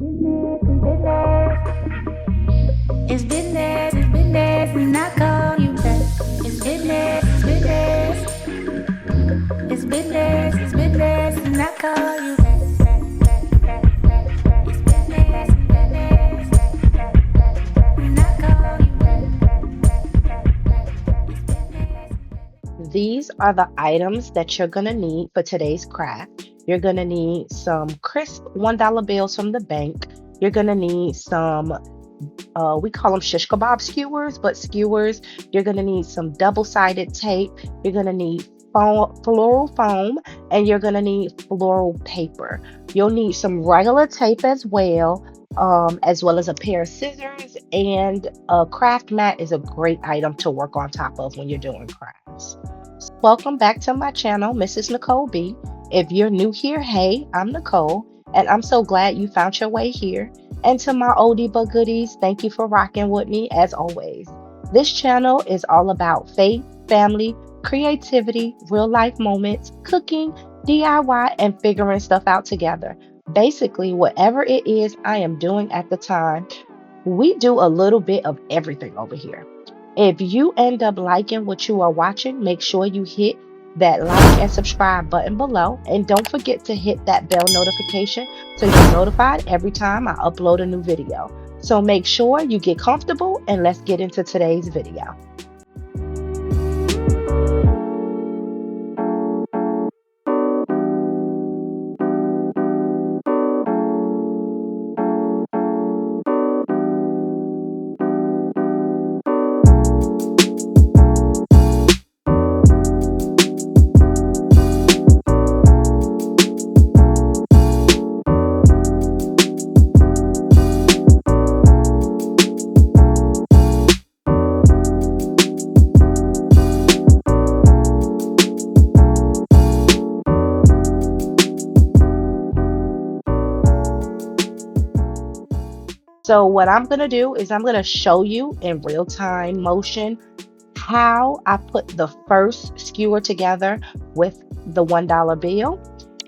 It's business, and I call you back. It's business, it's business, and I call you back. It's business, and I call you back. These are the items that you're going to need for today's craft. You're going to need some crisp $1 bills from the bank. You're going to need some, we call them shish kebab skewers, but skewers. You're going to need some double-sided tape. You're going to need floral foam, and you're going to need floral paper. You'll need some regular tape as well as a pair of scissors, and a craft mat is a great item to work on top of when you're doing crafts. Welcome back to my channel, Mrs. Nicole B. If you're new here, hey, I'm Nicole, and I'm so glad you found your way here. And to my oldie but goodies, thank you for rocking with me as always. This channel is all about faith, family, creativity, real life moments, cooking, DIY, and figuring stuff out together. Basically, whatever it is I am doing at the time, we do a little bit of everything over here. If you end up liking what you are watching, make sure you hit that like and subscribe button below. And don't forget to hit that bell notification so you're notified every time I upload a new video. So make sure you get comfortable and let's get into today's video. So what I'm going to do is I'm going to show you in real time motion how I put the first skewer together with the $1 bill.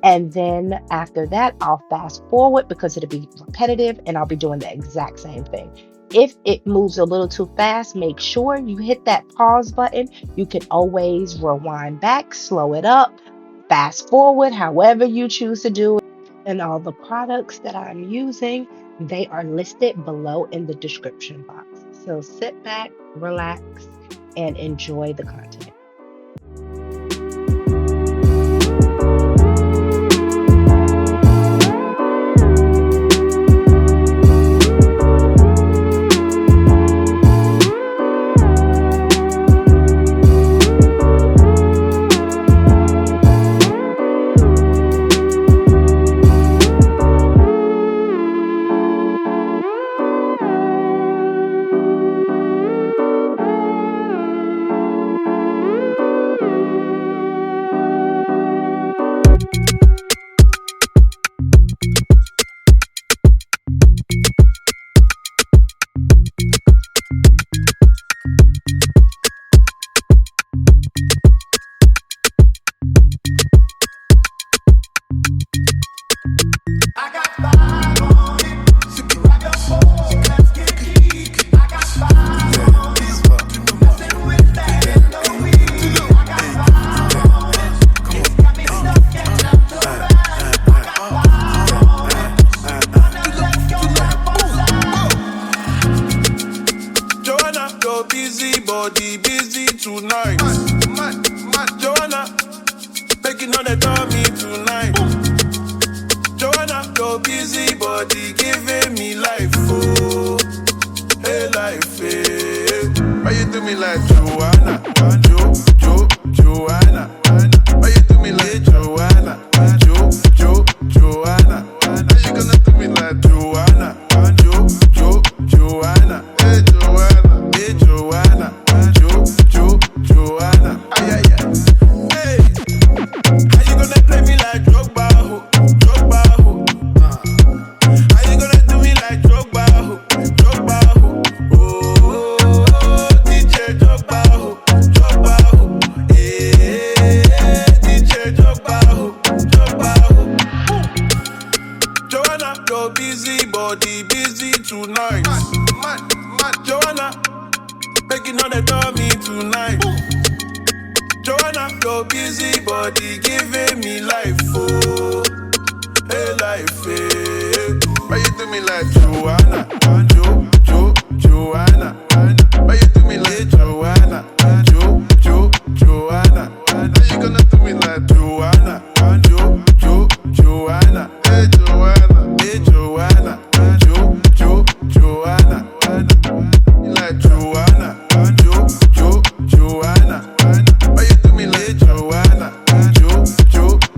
And then after that, I'll fast forward because it'll be repetitive and I'll be doing the exact same thing. If it moves a little too fast, make sure you hit that pause button. You can always rewind back, slow it up, fast forward, however you choose to do it. And all the products that I'm using, they are listed below in the description box. So sit back, relax, and enjoy the content. Busy tonight. Joanna, making on the dummy tonight. Joanna, your busy body giving me life, oh, hey life, hey. Why you do me like Joanna, Joanna? Why you do me like Joanna, Joanna? How you gonna do me like Joanna, Joanna? Hey Joanna, hey Joanna. Joanna, ay, ay, ay. Hey, how you gonna play me like Drogba, ho? How you Joanna, your busy body busy tonight. Joanna, making all the dummy tonight. Joanna, your busy body giving me life, oh, hey life, hey. Why you do me like Joanna, Joanna? Why you do me like Joanna, Joanna? How you gonna do me like Joanna, Joanna? Hey Joanna, Joanna. You like Joanna, Joanna? Why you do me like Joanna,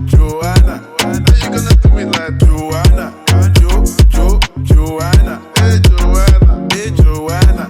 Joanna? How you gonna do me like Joanna, Joanna? Hey Joanna,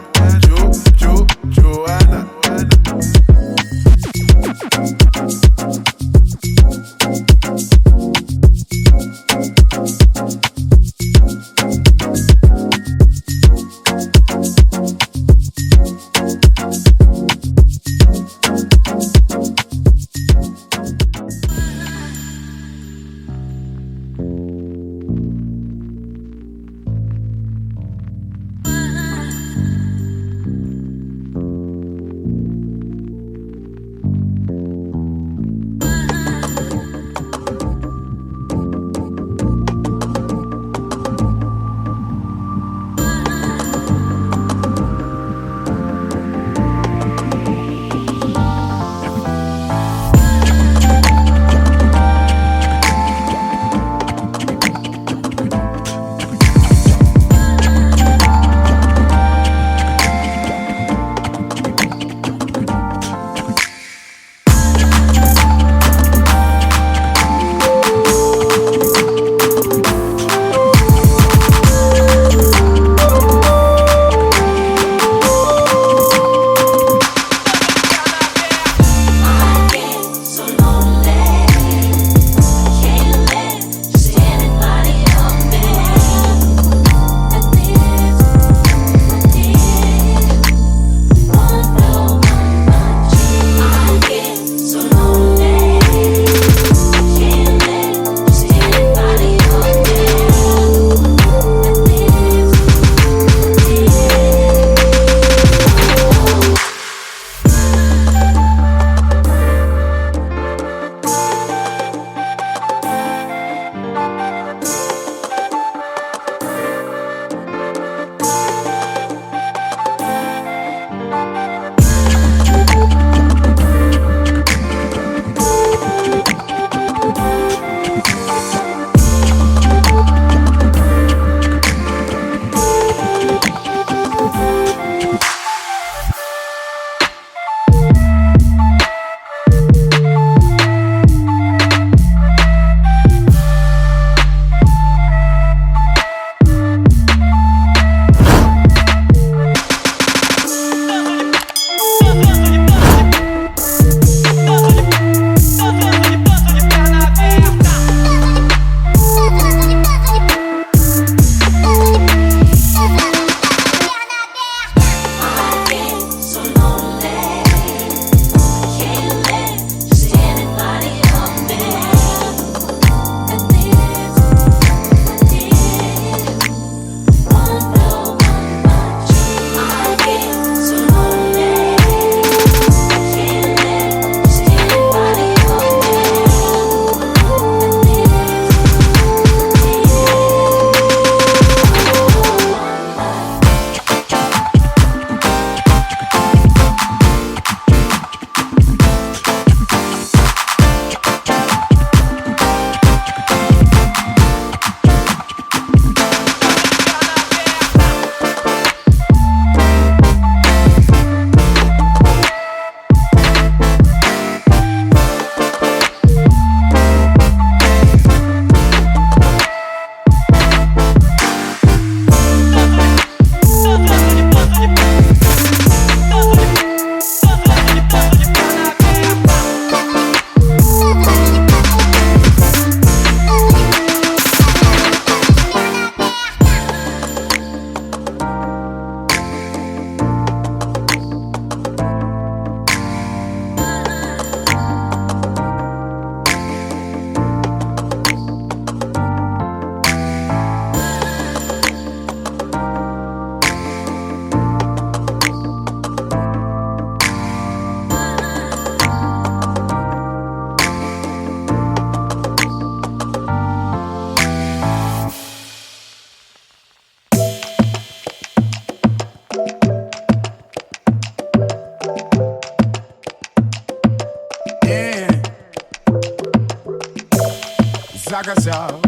Saga so.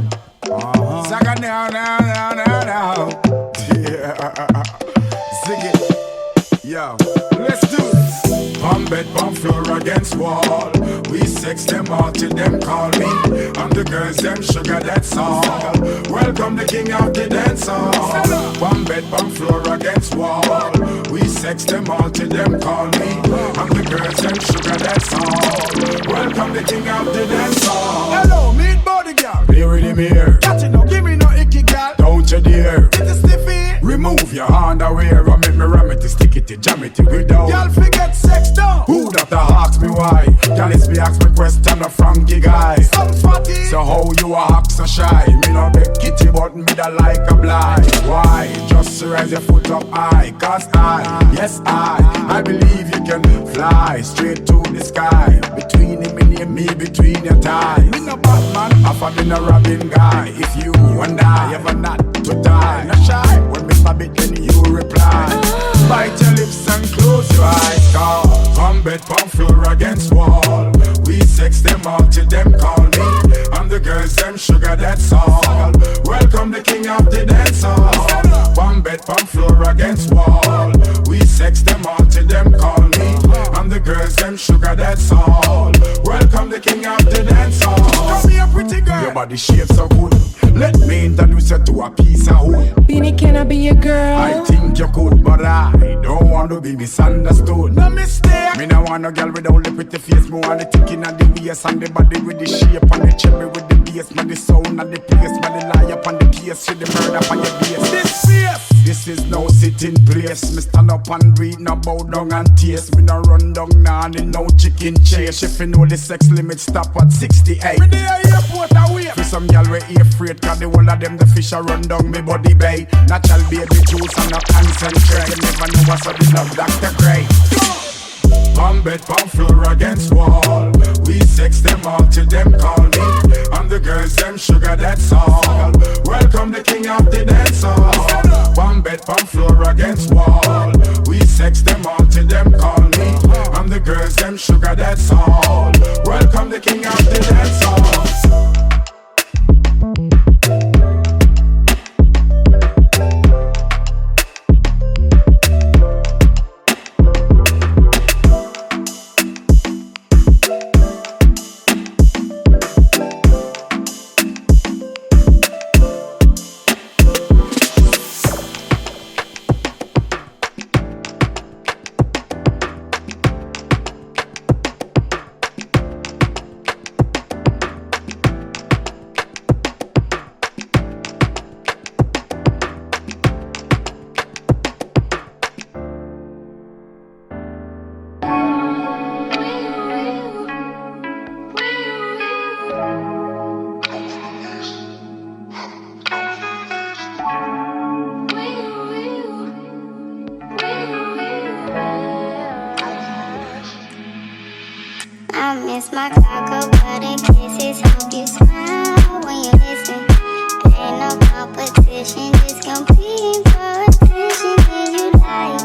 Saga now. Yeah. Zig it. Yo, let's do this. Pump bed, pump floor against wall. We sex them all till them call me. I'm the girls, them sugar, that's all. Welcome the king of the dance hall. Pump bed, pump floor against wall. We sex them all till them call me. I'm the girls, them sugar, that's all. Welcome the king of the dance hall. Hello, meet body girl. Here with him here. Catch it now, give me no icky girl. Don't you dare. Get the stiffy. Remove your underwear and make me ram it, stick it, jam it without. Y'all forget sex down. Who that ask me why? Y'all is me ask me question a Frankie guy. Some fatty. So how you a act so shy? Me no beg kitty but me da like a blind. Why? Just raise your foot up high. Cause I believe you can fly straight to the sky. Between him and me, between your thighs. Me no Batman, half a me no Robin guy. If you and I ever not to die, not shy. When me stab it, then you reply. Bite your lips and close your eyes. Cause pump bed, pump floor against wall. We sex them all till them call me. I'm the girls, them sugar, that's all. Welcome the king of the dance hall. Pump bed, pump floor against wall. We sex them all till them call me. I'm the girls, them sugar, that's all. Welcome the king of the dance hall. Come here, pretty girl. Your body shape so good. Let me introduce you to a piece of wood. Beanie, can I be your girl? I think you could, but I don't want to be misunderstood. No mistake. Me no want no girl without the pretty face. Me want the ticking and the waist and the body with the shape and the cherry with the bass. Man the sound and the place. Man the lie up on the case with the murder on your base. This is no sitting place. Me stand up and breathe, no bow down and taste. Me no run down now and no chicken chase. If you know the sex limit stop at 68. Me there airport away. For some girl we afraid. Cause the whole of them the fish a run down me body bay. Natural baby juice and no concentrate. You never know what's up the love Dr. Gray. Pump bed, pump floor against wall. We sex them all till them call me. I'm the girls, them sugar, that's all. Welcome the king of the dance hall. Pump bed, pump floor against wall. We sex them all till them call me. I'm the girls, them sugar, that's all. Welcome the king of the dance hall. I miss my cocoa butter kisses. Hope you smile when you listen. Ain't no competition, just competing for attention. Do you like?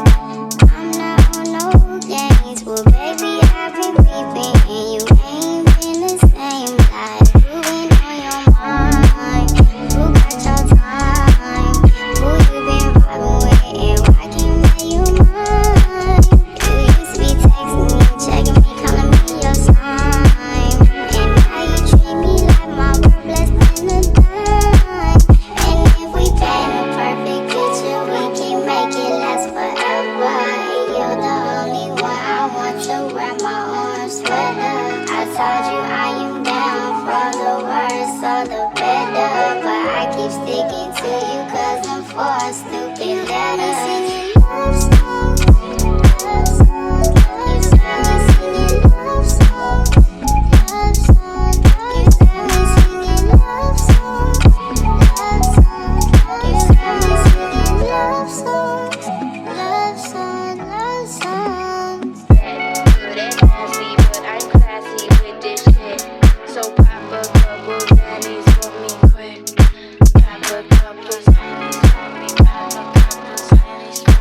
I'm not on no games. Well, baby, I've been peeping and you ain't been the same. Like you been on your mind. Who got your time? Who you been vibing with and why can't make you mine? You used to be texting me, checking me, calling me your sign. And now you treat me like my word less than a dime. And if we paint a perfect picture, we can make it last forever. And you're the only one I want to wear my orange sweater. I told you I am down for the worse or the better, but I keep sticking to you cause I'm for a stupid letter. Singing love songs, love songs. You said me singing love songs, love songs. You said me singing love songs, love songs. You said me singing love songs, love songs, love songs. Good and nasty, but I'm classy with this shit. So pop a couple Zannies for me quick. Pop a couple Zannies for me. Pop a couple Zannies for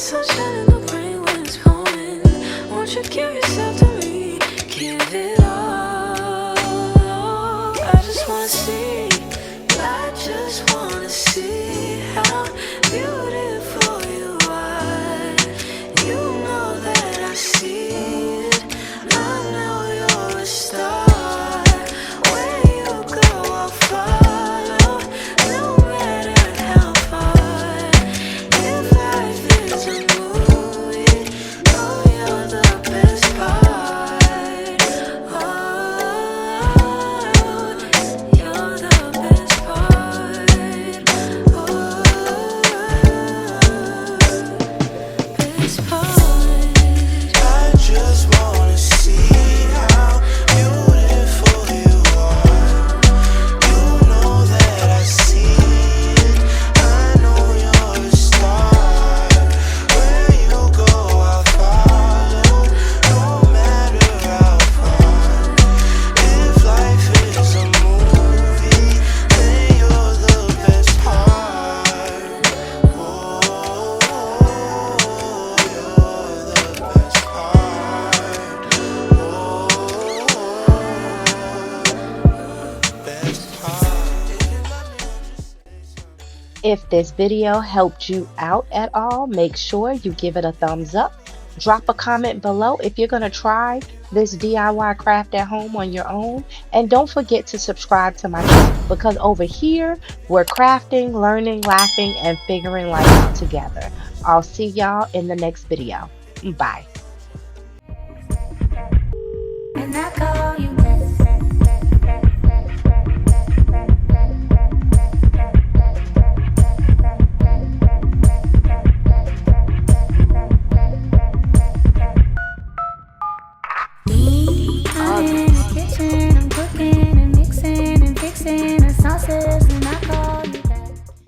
sunshine in the rain when it's pouring. Won't you give yourself to me? Give it all. I just wanna see. I just wanna see how beautiful you are. You know that I see it. I know you're a star. Where you go, I'll follow, no matter how far. If life is a movie, oh, you're the best part. Oh, you're the best part. Oh, best part. I just wanna see how beautiful you are. You know that I see it. I know you're a star. Where you go, I'll follow, no matter how far. If life is a movie, then you're the best part. Oh, you're the best part. Best part. If this video helped you out at all, make sure you give it a thumbs up. Drop a comment below if you're going to try this DIY craft at home on your own. And don't forget to subscribe to my channel, because over here, we're crafting, learning, laughing, and figuring life out together. I'll see y'all in the next video. Bye. And I call